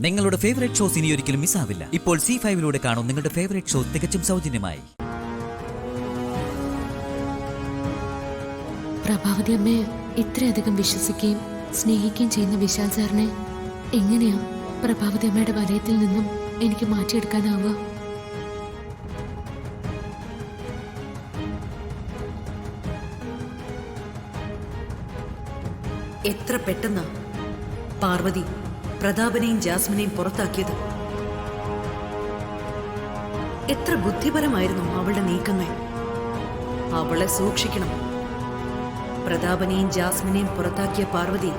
നിങ്ങളുടെ favourite shows ഇനി ഒരിക്കലും മിസ്സാവില്ല. ഇപ്പോൾ C5-ലൂടെ കാണും നിങ്ങളുടെ ഫേവറേറ്റ് ഷോ തികച്ചും സൗജന്യമായി. പ്രഭാവതി അമ്മയെ ഇത്രയധികം വിശ്വസിക്കുകയും സ്നേഹിക്കുകയും ചെയ്യുന്ന വിശാൽ സാറിനെ എങ്ങനെയാ പ്രഭാവതി അമ്മയുടെ വലയത്തിൽ നിന്നും എനിക്ക് മാറ്റിയെടുക്കാനാവുക? എത്ര പെട്ടെന്നാ പാർവതി പ്രതാപനെയും ജാസ്മിനെയും പുറത്താക്കിയത്. എത്ര ബുദ്ധിപരമായിരുന്നു അവളുടെ നീക്കങ്ങൾ. അവളെ സൂക്ഷിക്കണം. പ്രതാപനെയും ജാസ്മിനെയും പുറത്താക്കിയ പാർവതി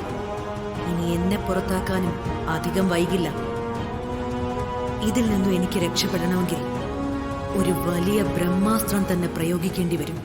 ഇനി എന്നെ പുറത്താക്കാനും അധികം വൈകില്ല. ഇതിൽ നിന്നും എനിക്ക് രക്ഷപ്പെടണമെങ്കിൽ ഒരു വലിയ ബ്രഹ്മാസ്ത്രം തന്നെ പ്രയോഗിക്കേണ്ടി വരും.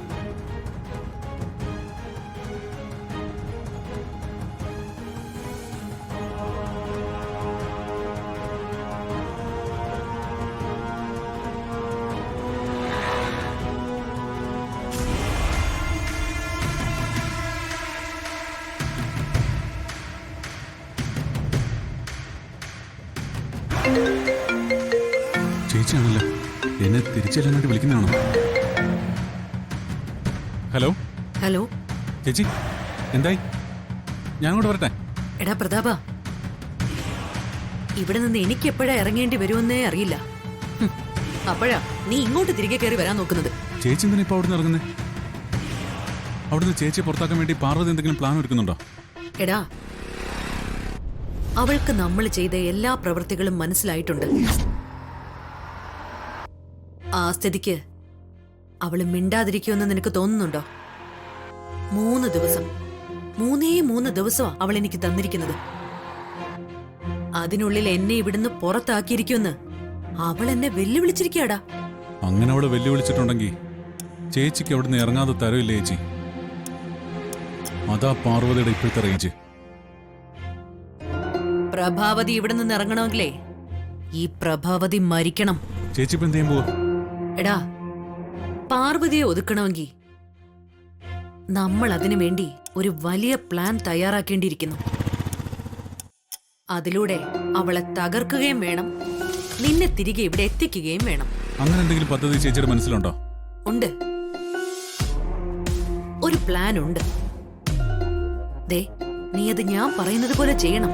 ചേച്ചിയാണല്ലോ, എന്നെ തിരിച്ചെല്ലാൻ വേണ്ടി വിളിക്കുന്നതാണോ? ഹലോ ഹലോ ചേച്ചി, എന്തായി? ഞാൻ അങ്ങോട്ട് വരട്ടെ? എടാ പ്രതാപ, ഇവിടെ നിന്ന് എനിക്ക് എപ്പോഴാ ഇറങ്ങേണ്ടി വരുമെന്നേ അറിയില്ല. അപ്പോഴാ നീ ഇങ്ങോട്ട് തിരികെ കയറി വരാൻ നോക്കുന്നത്. ചേച്ചി എന്തിനാ ഇപ്പൊ അവിടുന്ന് ഇറങ്ങുന്നേ? അവിടുന്ന് ചേച്ചിയെ പുറത്താക്കാൻ വേണ്ടി പാർവതി എന്തെങ്കിലും പ്ലാൻ ഒരുക്കുന്നുണ്ടോ? എടാ, അവൾക്ക് നമ്മൾ ചെയ്ത എല്ലാ പ്രവൃത്തികളും മനസ്സിലായിട്ടുണ്ട്. ആ സ്ഥിതിക്ക് അവള് മിണ്ടാതിരിക്കുമെന്ന് നിനക്ക് തോന്നുന്നുണ്ടോ? 3 ദിവസം, 3 ദിവസമാ അവൾ എനിക്ക് തന്നിരിക്കുന്നത്. അതിനുള്ളിൽ എന്നെ ഇവിടുന്ന് പുറത്താക്കിയിരിക്കുമെന്ന് അവൾ എന്നെ വെല്ലുവിളിച്ചിരിക്കാടാ. അങ്ങനെ അവളെ വെല്ലുവിളിച്ചിട്ടുണ്ടെങ്കിൽ ചേച്ചിക്ക് അവിടുന്ന് ഇറങ്ങാതെ തരവില്ലേ ചേച്ചി? അതാ പാർവതിയുടെ ഇപ്പോഴത്തെ റേഞ്ച്. പ്രഭാവതി ഇവിടെ നിന്ന് ഇറങ്ങണമെങ്കിലേ ഈ പ്രഭാവതി മരിക്കണം. ചേച്ചി ഇപ്പൊ എന്ത് ചെയ്യാൻ പോവാ? എടാ, പാർവതിയെ ഒതുക്കണമെങ്കിൽ നമ്മൾ അതിനു വേണ്ടി ഒരു വലിയ പ്ലാൻ തയ്യാറാക്കേണ്ടിയിരിക്കുന്നു. അതിലൂടെ അവളെ തകർക്കുകയും വേണം, നിന്നെ തിരികെ ഇവിടെ എത്തിക്കുകയും വേണം. അങ്ങനെ എന്തെങ്കിലും പദ്ധതി ചേച്ചിയുടെ മനസ്സിലുണ്ടോ? ഉണ്ട്, ഒരു പ്ലാൻ ഉണ്ട്. ദേ, നീ അത് ഞാൻ പറയുന്നത് പോലെ ചെയ്യണം.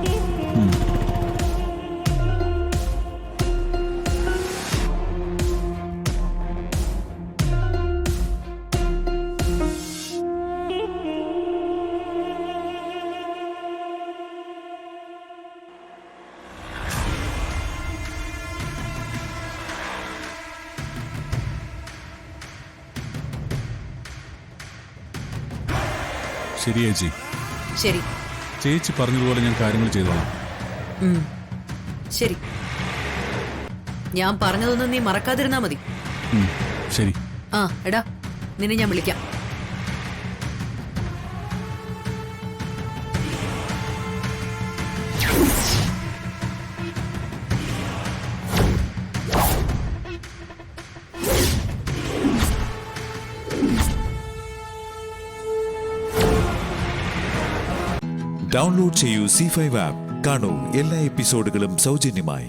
ശരി ചേച്ചി, ശരി. ചേച്ചി പറഞ്ഞതുപോലെ ഞാൻ കാര്യങ്ങൾ ചെയ്തോളാം. ശരി, ഞാൻ പറഞ്ഞതൊന്നും നീ മറക്കാതിരുന്നാ മതി. ശരി. ആ എടാ, നിന്നെ ഞാൻ വിളിക്കാം. ഡൗൺലോഡ് ചെയ്യൂ C5 ആപ്പ്. കാണൂ എല്ലാ എപ്പിസോഡുകളും സൗജന്യമായി.